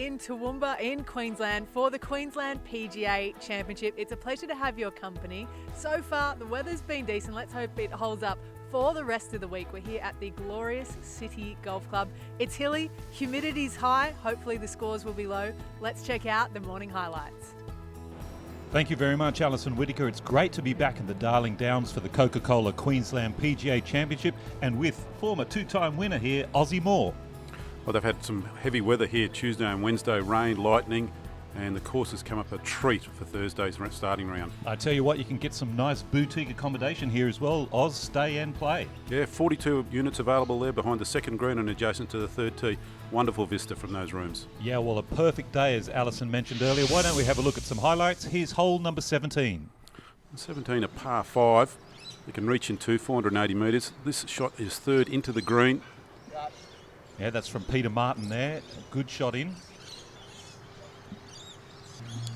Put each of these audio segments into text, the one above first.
in Toowoomba in Queensland for the Queensland PGA Championship. It's a pleasure to have your company. So far, the weather's been decent. Let's hope it holds up for the rest of the week. We're here at the glorious City Golf Club. It's hilly, humidity's high. Hopefully the scores will be low. Let's check out the morning highlights. Thank you very much, Alison Whittaker. It's great to be back in the Darling Downs for the Coca-Cola Queensland PGA Championship and with former two-time winner here, Ozzie Moore. Well, they've had some heavy weather here Tuesday and Wednesday, rain, lightning, and the course has come up a treat for Thursday's starting round. I tell you what, you can get some nice boutique accommodation here as well. Oz, stay and play. Yeah, 42 units available there behind the second green and adjacent to the third tee. Wonderful vista from those rooms. Yeah, well, a perfect day, as Alison mentioned earlier. Why don't we have a look at some highlights? Here's hole number 17. 17, a par 5. You can reach into 480 metres. This shot is third into the green. Yeah, that's from Peter Martin there. A good shot in.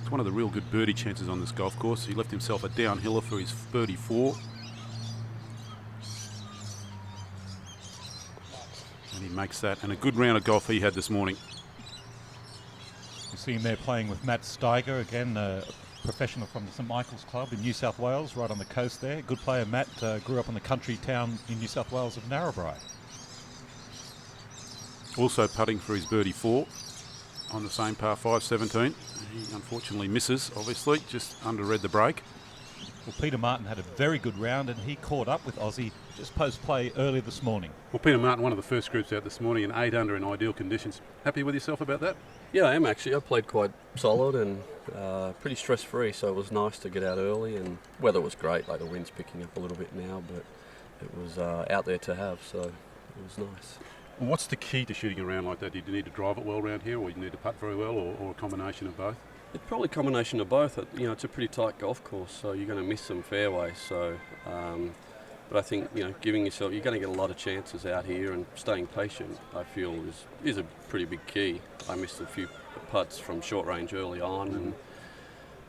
It's one of the real good birdie chances on this golf course. He left himself a downhiller for his birdie 4. And he makes that. And a good round of golf he had this morning. You see him there playing with Matt Steiger, again, a professional from the St Michael's Club in New South Wales, right on the coast there. Good player. Matt grew up in the country town in New South Wales of Narrabri. Also putting for his birdie 4 on the same par 5, 17. He unfortunately misses, obviously, just under-read the break. Well, Peter Martin had a very good round and he caught up with Ozzie just post-play earlier this morning. Well, Peter Martin, one of the first groups out this morning, and 8 under in ideal conditions. Happy with yourself about that? Yeah, I am actually. I played quite solid and pretty stress-free, so it was nice to get out early, and weather was great, like the wind's picking up a little bit now, but it was out there to have, so it was nice. Well, what's the key to shooting around like that? Do you need to drive it well around here, or you need to putt very well, or a combination of both? It's probably a combination of both. You know, it's a pretty tight golf course, so you're going to miss some fairways. So, but I think giving yourself, you're going to get a lot of chances out here, and staying patient, I feel, is a pretty big key. I missed a few putts from short range early on,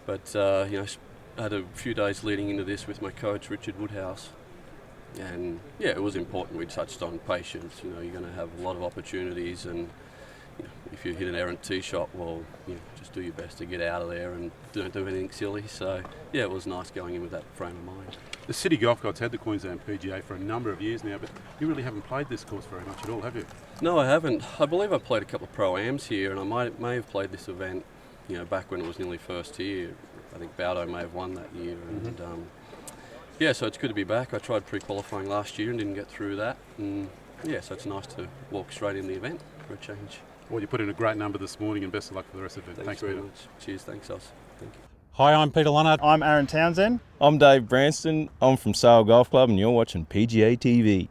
but I had a few days leading into this with my coach Richard Woodhouse. And yeah, it was important. We touched on patience. You're going to have a lot of opportunities, and if you hit an errant tee shot, well, just do your best to get out of there and don't do anything silly. So yeah, it was nice going in with that frame of mind. The City Golf Club's had the Queensland PGA for a number of years now, but you really haven't played this course very much at all, have you? No, I haven't. I believe I played a couple of Pro-Ams here, and I may have played this event, back when it was nearly first year. I think Baudo may have won that year, and. Yeah, so it's good to be back. I tried pre-qualifying last year and didn't get through that. And yeah, so it's nice to walk straight in the event for a change. Well, you put in a great number this morning, and best of luck for the rest of it. Thanks very much. Cheers, thanks, Oz. Thank you. Hi, I'm Peter Lunnard. I'm Aaron Townsend. I'm Dave Branston. I'm from Sale Golf Club, and you're watching PGA TV.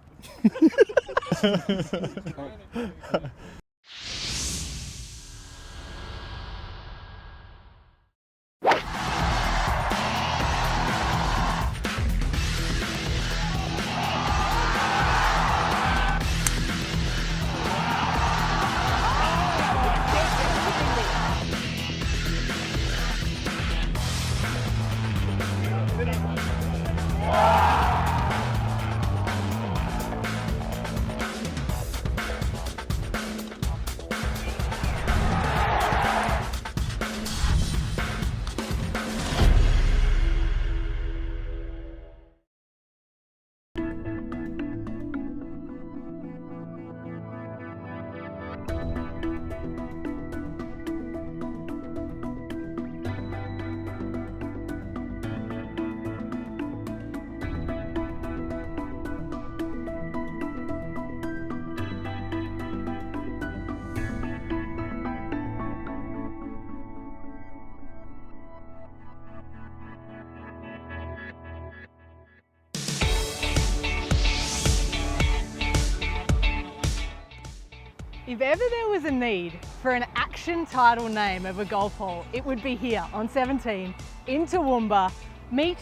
If ever there was a need for an action title name of a golf hole, it would be here on 17 in Toowoomba. Meet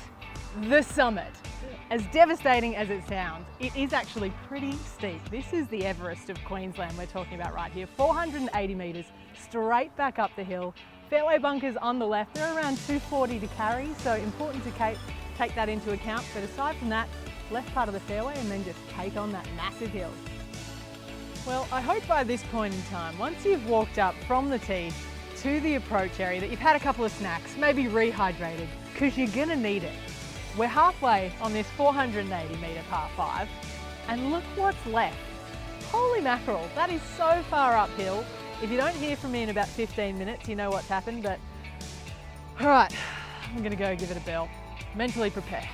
the Summit. As devastating as it sounds, it is actually pretty steep. This is the Everest of Queensland we're talking about right here. 480 metres straight back up the hill. Fairway bunkers on the left, they're around 240 to carry, so important to take that into account. But aside from that, left part of the fairway and then just take on that massive hill. Well, I hope by this point in time, once you've walked up from the tee to the approach area, that you've had a couple of snacks, maybe rehydrated, because you're gonna need it. We're halfway on this 480 metre par 5, and look what's left. Holy mackerel, that is so far uphill. If you don't hear from me in about 15 minutes, you know what's happened, but all right, I'm gonna go give it a bell. Mentally prepare.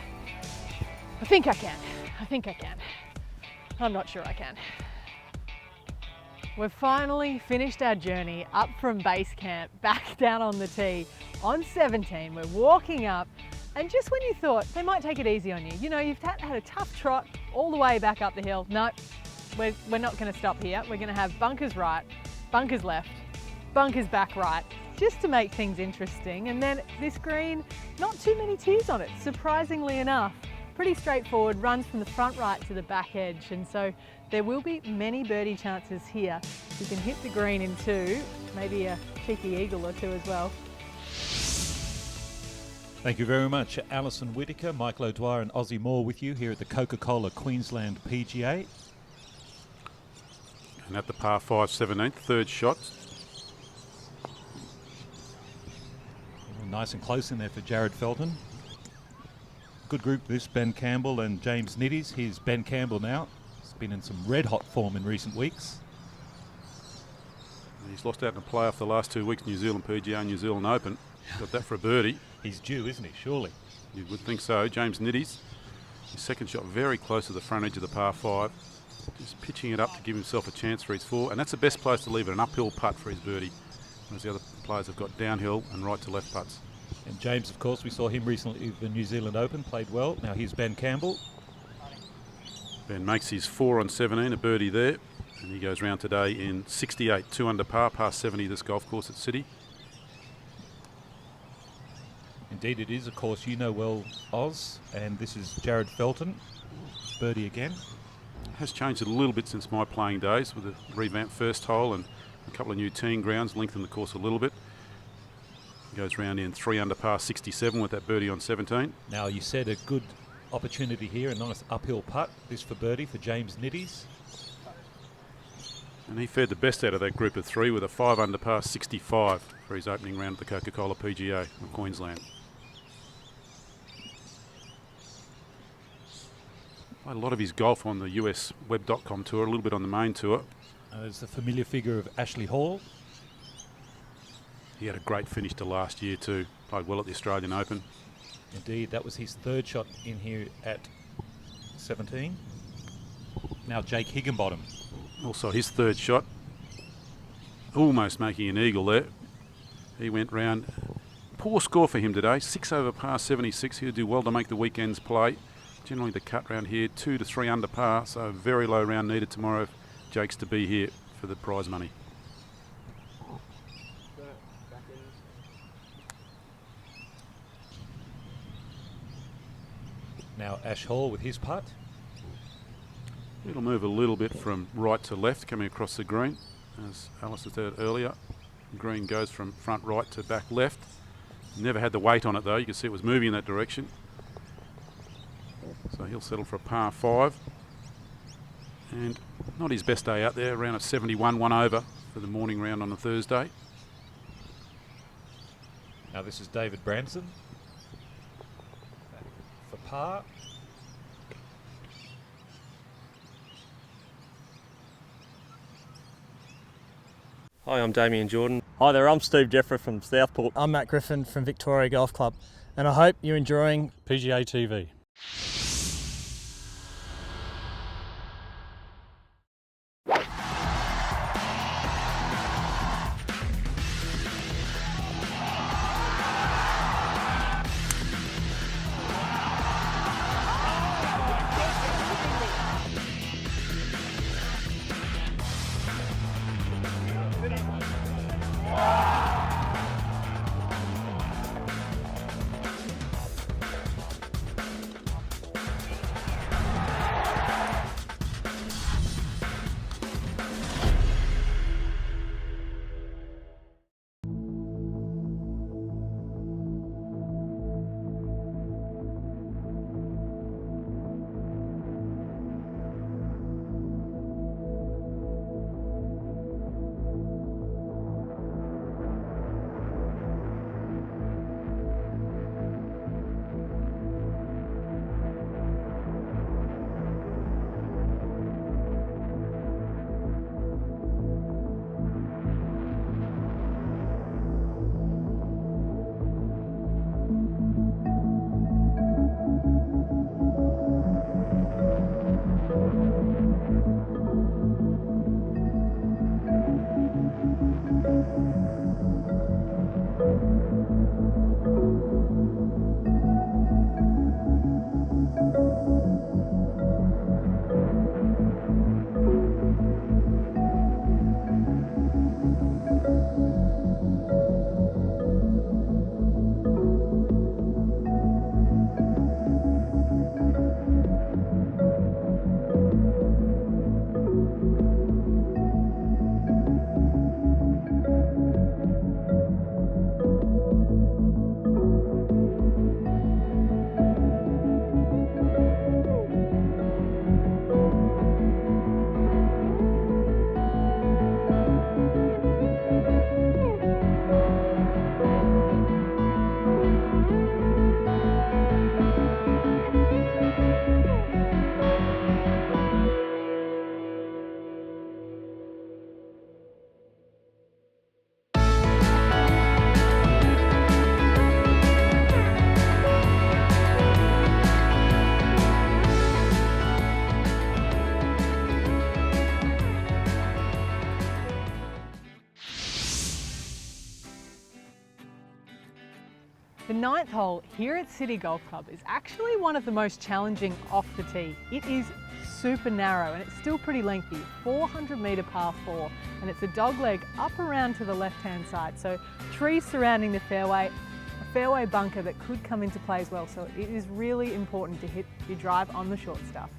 I think I can. I'm not sure I can. We've finally finished our journey up from base camp, back down on the tee on 17. We're walking up, and just when you thought they might take it easy on you, you know, you've had a tough trot all the way back up the hill. No, we're not gonna stop here. We're gonna have bunkers right, bunkers left, bunkers back right, just to make things interesting. And then this green, not too many tees on it, surprisingly enough. Pretty straightforward, runs from the front right to the back edge, and so there will be many birdie chances here. You can hit the green in 2, maybe a cheeky eagle or 2 as well. Thank you very much, Alison Whittaker, Michael O'Dwyer and Ozzie Moore with you here at the Coca-Cola Queensland PGA. And at the par 5 17th, third shot. Nice and close in there for Jared Felton. Good group this, Ben Campbell and James Niddies. Here's Ben Campbell now. He's been in some red hot form in recent weeks. He's lost out in a playoff the last 2 weeks, New Zealand PGA and New Zealand Open. Got that for a birdie. He's due, isn't he? Surely. You would think so. James Niddies. His second shot very close to the front edge of the par 5. Just pitching it up to give himself a chance for his 4. And that's the best place to leave it, an uphill putt for his birdie. Whereas the other players have got downhill and right to left putts. And James, of course, we saw him recently at the New Zealand Open, played well. Now here's Ben Campbell. Ben makes his 4 on 17, a birdie there. And he goes round today in 68, 2 under par, past 70 this golf course at City. Indeed it is, of course, you know well, Oz. And this is Jared Felton, birdie again. Has changed it a little bit since my playing days with a revamped first hole and a couple of new teeing grounds, lengthened the course a little bit. Goes round in 3 under par 67 with that birdie on 17. Now you said a good opportunity here, a nice uphill putt. This for birdie for James Niddies. And he fared the best out of that group of 3 with a 5 under par 65 for his opening round at the Coca-Cola PGA of Queensland. Played a lot of his golf on the US web.com tour, a little bit on the main tour. There's the familiar figure of Ashley Hall. He had a great finish to last year too. Played well at the Australian Open. Indeed, that was his third shot in here at 17. Now Jake Higginbottom. Also his third shot. Almost making an eagle there. He went round. Poor score for him today. 6 over par 76. He'll do well to make the weekend's play. Generally the cut round here, 2 to 3 under par. So very low round needed tomorrow if Jake's to be here for the prize money. Now Ash Hall with his putt. It'll move a little bit from right to left coming across the green. As Alice said earlier, the green goes from front right to back left. Never had the weight on it though, you can see it was moving in that direction. So he'll settle for a par 5. And not his best day out there, around a 71, 1 over for the morning round on a Thursday. Now this is David Branson for par. Hi, I'm Damien Jordan. Hi there, I'm Steve Jeffrey from Southport. I'm Matt Griffin from Victoria Golf Club, and I hope you're enjoying PGA TV. ninth hole here at City Golf Club is actually one of the most challenging off the tee. It is super narrow and it's still pretty lengthy, 400 metre par 4, and it's a dogleg up around to the left-hand side. So trees surrounding the fairway, a fairway bunker that could come into play as well. So it is really important to hit your drive on the short stuff.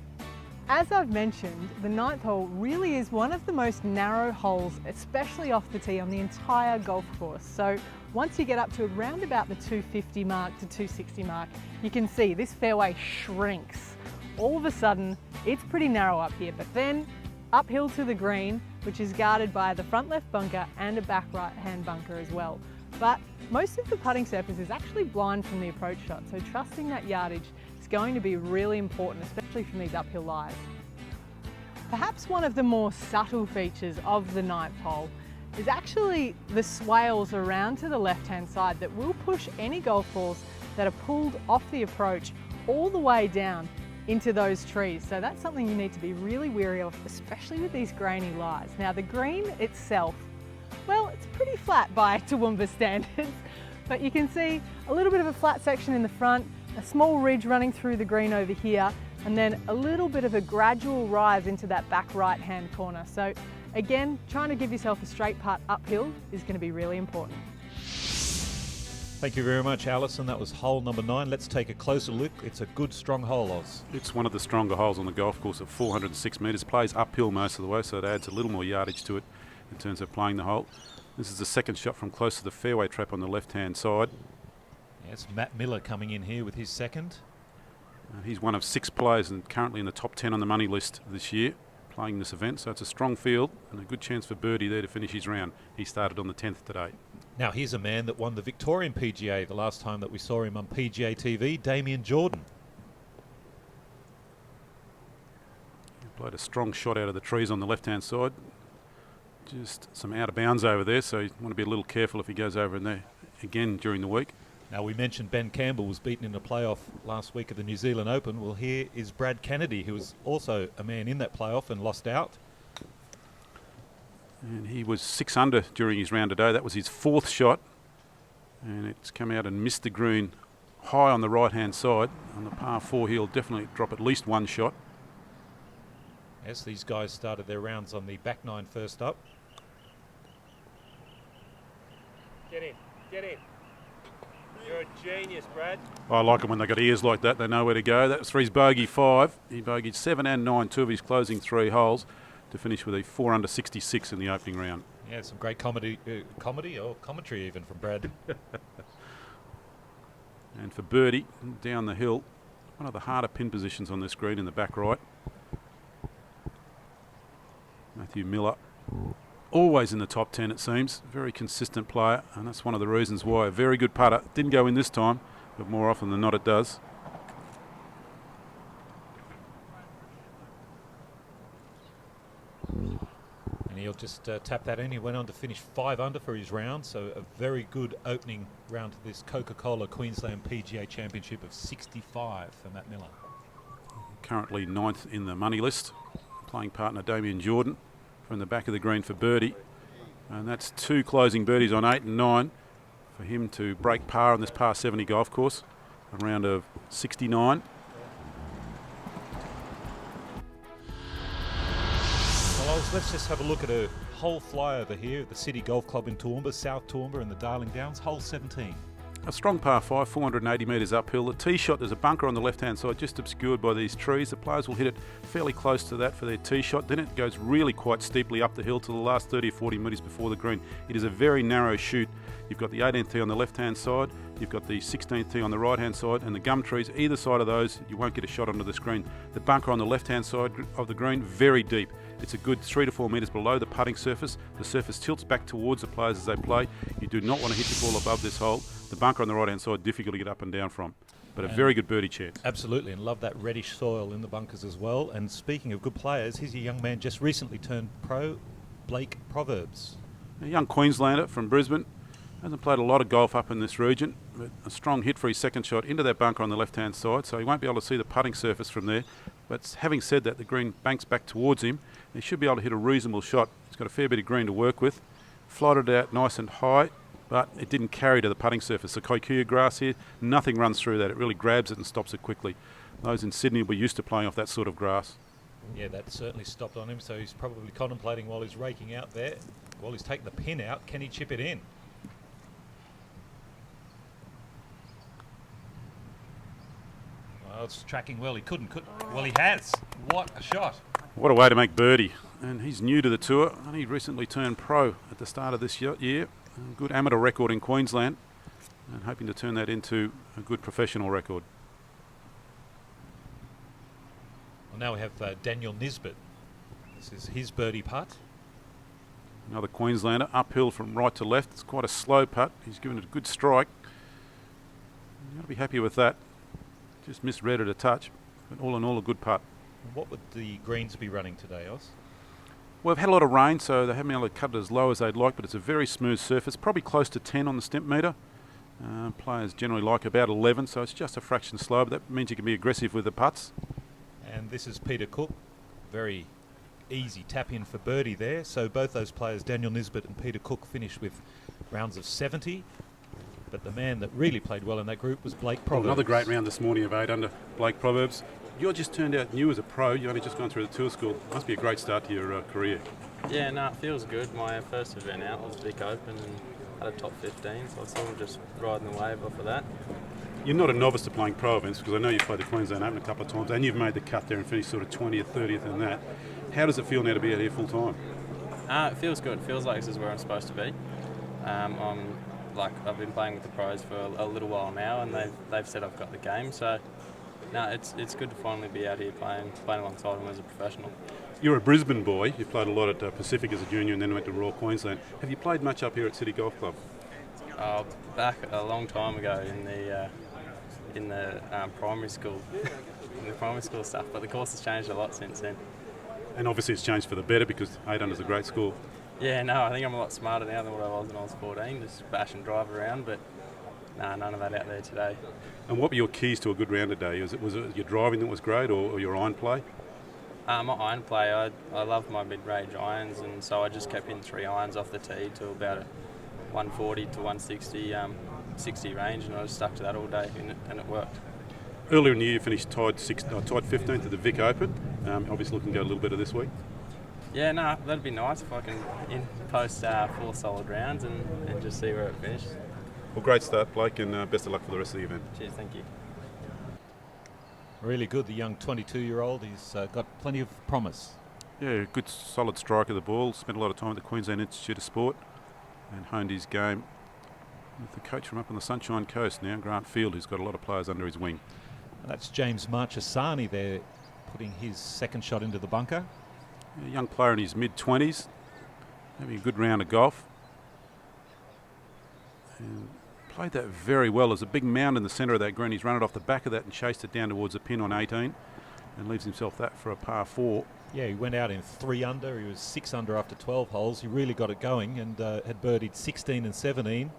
As I've mentioned, the ninth hole really is one of the most narrow holes, especially off the tee on the entire golf course. So once you get up to around about the 250 mark to 260 mark, you can see this fairway shrinks. All of a sudden, it's pretty narrow up here, but then uphill to the green, which is guarded by the front left bunker and a back right hand bunker as well. But most of the putting surface is actually blind from the approach shot, so trusting that yardage is going to be really important, especially from these uphill lies. Perhaps one of the more subtle features of the ninth hole is actually the swales around to the left-hand side that will push any golf balls that are pulled off the approach all the way down into those trees. So that's something you need to be really wary of, especially with these grainy lies. Now the green itself, well, it's pretty flat by Toowoomba standards, but you can see a little bit of a flat section in the front, a small ridge running through the green over here, and then a little bit of a gradual rise into that back right-hand corner. So again, trying to give yourself a straight putt uphill is going to be really important. Thank you very much, Alison. That was hole number 9. Let's take a closer look. It's a good, strong hole, Oz. It's one of the stronger holes on the golf course at 406 metres. Plays uphill most of the way, so it adds a little more yardage to it in terms of playing the hole. This is the second shot from close to the fairway trap on the left-hand side. Yes, Matt Miller coming in here with his second. He's one of 6 players and currently in the top 10 on the money list this year, playing this event. So it's a strong field and a good chance for birdie there to finish his round. He started on the 10th today. Now here's a man that won the Victorian PGA the last time that we saw him on PGA TV, Damien Jordan. He played a strong shot out of the trees on the left-hand side. Just some out of bounds over there, so you want to be a little careful if he goes over in there again during the week. Now we mentioned Ben Campbell was beaten in a playoff last week at the New Zealand Open. Well, here is Brad Kennedy, who was also a man in that playoff and lost out. And he was 6 under during his round today. That was his 4th shot. And it's come out and missed the green high on the right-hand side. On the par 4, he'll definitely drop at least 1 shot. Yes, these guys started their rounds on the back 9 first up. Get in, get in. You're a genius, Brad. I like them when they got ears like that. They know where to go. That's for his bogey 5. He bogeyed 7 and 9, 2 of his closing 3 holes, to finish with a 4 under 66 in the opening round. Yeah, some great commentary even from Brad. And for birdie, down the hill, one of the harder pin positions on this green in the back right. Matthew Miller, always in the top 10 it seems. Very consistent player, and that's one of the reasons why. A very good putter. Didn't go in this time, but more often than not it does. And he'll just tap that in. He went on to finish 5 under for his round, so a very good opening round to this Coca-Cola Queensland PGA Championship of 65 for Matt Miller. Currently 9th in the money list. Playing partner Damien Jordan from the back of the green for birdie. And that's 2 closing birdies on 8 and 9 for him to break par on this par 70 golf course. A round of 69. Well, let's just have a look at a hole flyover here at the City Golf Club in Toowoomba, South Toowoomba in the Darling Downs, hole 17. A strong par 5, 480 metres uphill. The tee shot, there's a bunker on the left-hand side, just obscured by these trees. The players will hit it fairly close to that for their tee shot. Then it goes really quite steeply up the hill to the last 30 or 40 metres before the green. It is a very narrow shoot. You've got the 18th tee on the left-hand side, you've got the 16th tee on the right-hand side, and the gum trees, either side of those, you won't get a shot onto the screen. The bunker on the left-hand side of the green, very deep. It's a good 3 to 4 metres below the putting surface. The surface tilts back towards the players as they play. You do not want to hit your ball above this hole. The bunker on the right-hand side, difficult to get up and down from, but a very good birdie chance. Absolutely, and love that reddish soil in the bunkers as well. And speaking of good players, here's a young man just recently turned pro, Blake Proverbs. A young Queenslander from Brisbane. Hasn't played a lot of golf up in this region, but a strong hit for his second shot into that bunker on the left-hand side, so he won't be able to see the putting surface from there. But having said that, the green banks back towards him. He should be able to hit a reasonable shot. He's got a fair bit of green to work with. Floated out nice and high, but it didn't carry to the putting surface. The Kikuyu grass here, nothing runs through that. It really grabs it and stops it quickly. Those in Sydney will be used to playing off that sort of grass. Yeah, that certainly stopped on him, so he's probably contemplating while he's raking out there. While he's taking the pin out, can he chip it in? Well, it's tracking well. He couldn't. Well, he has. What a shot. What a way to make birdie. And he's new to the tour. Only recently turned pro at the start of this year. A good amateur record in Queensland. And hoping to turn that into a good professional record. Well, now we have Daniel Nisbet. This is his birdie putt. Another Queenslander, uphill from right to left. It's quite a slow putt. He's given it a good strike. You've got to be happy with that. Just misread it a touch, but all in all a good putt. What would the greens be running today, Oz? Well, we've had a lot of rain, so they haven't been able to cut it as low as they'd like, but it's a very smooth surface, probably close to 10 on the stimp meter. Players generally like about 11, so it's just a fraction slow, but that means you can be aggressive with the putts. And this is Peter Cook. Very easy tap in for birdie there. So both those players, Daniel Nisbet and Peter Cook, finished with rounds of 70. But the man that really played well in that group was Blake Proverbs. Another great round this morning of 8 under Blake Proverbs. You're just turned out new as a pro. You've only just gone through the tour school. Must be a great start to your career. Yeah, no, it feels good. My first event out was Vic Open and had a top 15, so I was sort of just riding the wave off of that. You're not a novice to playing pro events because I know you've played the Queensland Open a couple of times and you've made the cut there and finished sort of 20th, 30th in that. How does it feel now to be out here full time? It feels good. It feels like this is where I'm supposed to be. I've been playing with the pros for a little while now, and they've said I've got the game. So, no, it's good to finally be out here playing alongside them as a professional. You're a Brisbane boy. You played a lot at Pacific as a junior, and then went to Royal Queensland. Have you played much up here at City Golf Club? Back a long time ago in the primary school, in the primary school stuff. But the course has changed a lot since then. And obviously it's changed for the better because 8 under is a great score. Yeah, no, I think I'm a lot smarter now than what I was when I was 14, just bash and drive around, but none of that out there today. And what were your keys to a good round today? Was it your driving that was great or your iron play? My iron play, I love my mid-range irons, and so I just kept in 3 irons off the tee to about a 140 to 160 60 range, and I just stuck to that all day, and it worked. Earlier in the year you finished tied 15th at the Vic Open, obviously looking to go a little better this week. Yeah, no, that'd be nice if I can post 4 solid rounds and just see where it finishes. Well, great start, Blake, and best of luck for the rest of the event. Cheers, thank you. Really good, the young 22-year-old. He's got plenty of promise. Yeah, good solid strike of the ball. Spent a lot of time at the Queensland Institute of Sport and honed his game with the coach from up on the Sunshine Coast now, Grant Field, who's got a lot of players under his wing. And that's James Marchesani there, putting his second shot into the bunker. A young player in his mid-20s, having a good round of golf. And played that very well. There's a big mound in the centre of that green. He's run it off the back of that and chased it down towards the pin on 18 and leaves himself that for a par 4. Yeah, he went out in 3 under. He was 6 under after 12 holes. He really got it going and had birdied 16 and 17.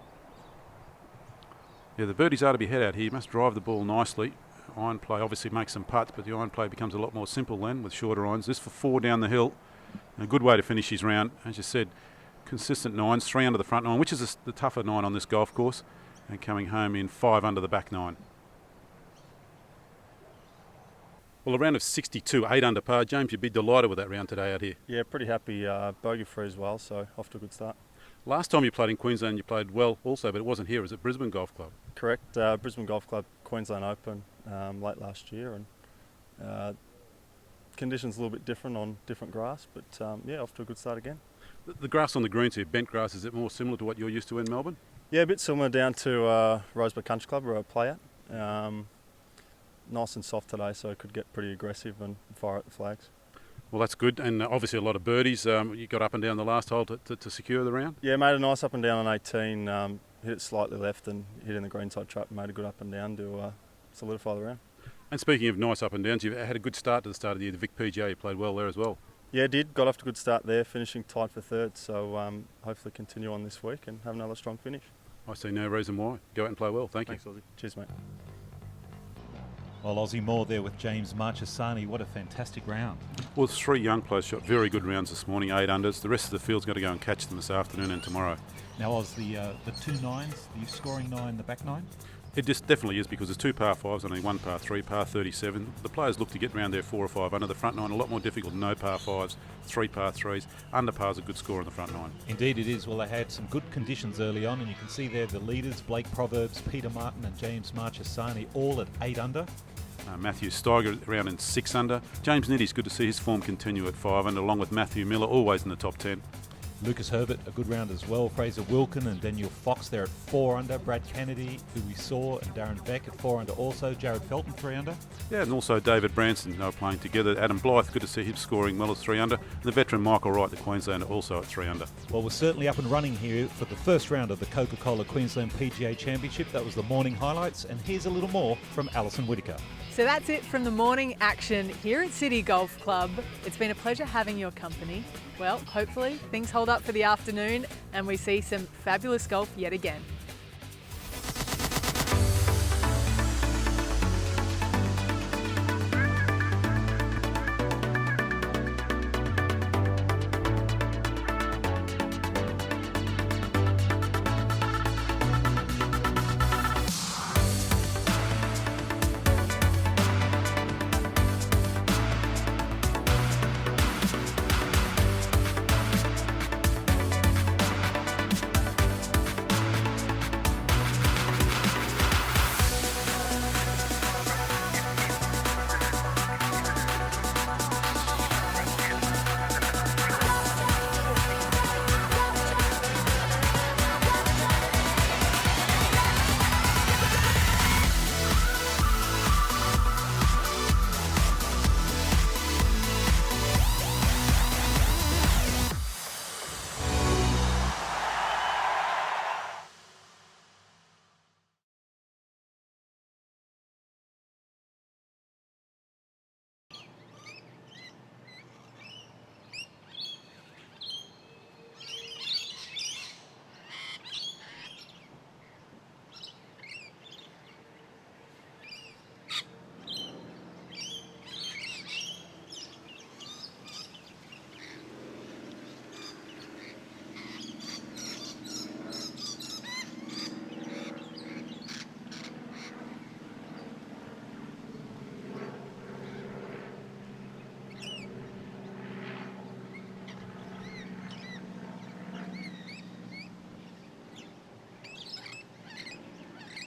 Yeah, the birdies are to be had out here. You must drive the ball nicely. Iron play obviously makes some putts, but the iron play becomes a lot more simple then with shorter irons. This for 4 down the hill. And a good way to finish his round. As you said, consistent 9s, 3 under the front 9, which is the tougher 9 on this golf course, and coming home in 5 under the back 9. Well, a round of 62, 8 under par. James, you'd be delighted with that round today out here. Yeah, pretty happy. Bogey free as well, so off to a good start. Last time you played in Queensland, you played well also, but it wasn't here. It was at Brisbane Golf Club. Correct. Brisbane Golf Club Queensland Open late last year, and conditions a little bit different on different grass, but yeah, off to a good start again. The grass on the greens here, bent grass, is it more similar to what you're used to in Melbourne? Yeah, a bit similar down to Rosebud Country Club where I play at. Nice and soft today, so I could get pretty aggressive and fire at the flags. Well, that's good, and obviously a lot of birdies. You got up and down the last hole to secure the round? Yeah, made a nice up and down on 18, hit it slightly left and hit in the greenside trap and made a good up and down to solidify the round. And speaking of nice up and downs, you've had a good start to the start of the year. The Vic PGA, you played well there as well. Yeah, did. Got off to a good start there, finishing tied for 3rd, so hopefully continue on this week and have another strong finish. I see no reason why. Go out and play well. Thank you. Thanks, Ozzy. Cheers, mate. Well, Aussie Moore there with James Marchesani. What a fantastic round. Well, 3 young players shot very good rounds this morning, 8 unders. The rest of the field's got to go and catch them this afternoon and tomorrow. Now, Oz, the 2 nines, the scoring 9, the back 9? It just definitely is, because there's 2 par 5s, only 1 par 3, par 37. The players look to get round there 4 or 5 under. The front 9 a lot more difficult. No par 5s, 3 par 3s. Under par's a good score in the front 9. Indeed it is. Well, they had some good conditions early on, and you can see there the leaders, Blake Proverbs, Peter Martin and James Marchesani, all at 8 under. Matthew Steiger around in 6 under. James Nitty's good to see his form continue at 5 under, along with Matthew Miller, always in the top 10. Lucas Herbert, a good round as well. Fraser Wilkin and Daniel Fox there at 4 under. Brad Kennedy, who we saw, and Darren Beck at 4 under also. Jared Felton, 3 under. Yeah, and also David Branson, they were playing together. Adam Blythe, good to see him scoring well at 3 under. And the veteran Michael Wright, the Queenslander, also at 3 under. Well, we're certainly up and running here for the first round of the Coca-Cola Queensland PGA Championship. That was the morning highlights, and here's a little more from Alison Whitaker. So that's it from the morning action here at City Golf Club. It's been a pleasure having your company. Well, hopefully things hold up for the afternoon and we see some fabulous golf yet again.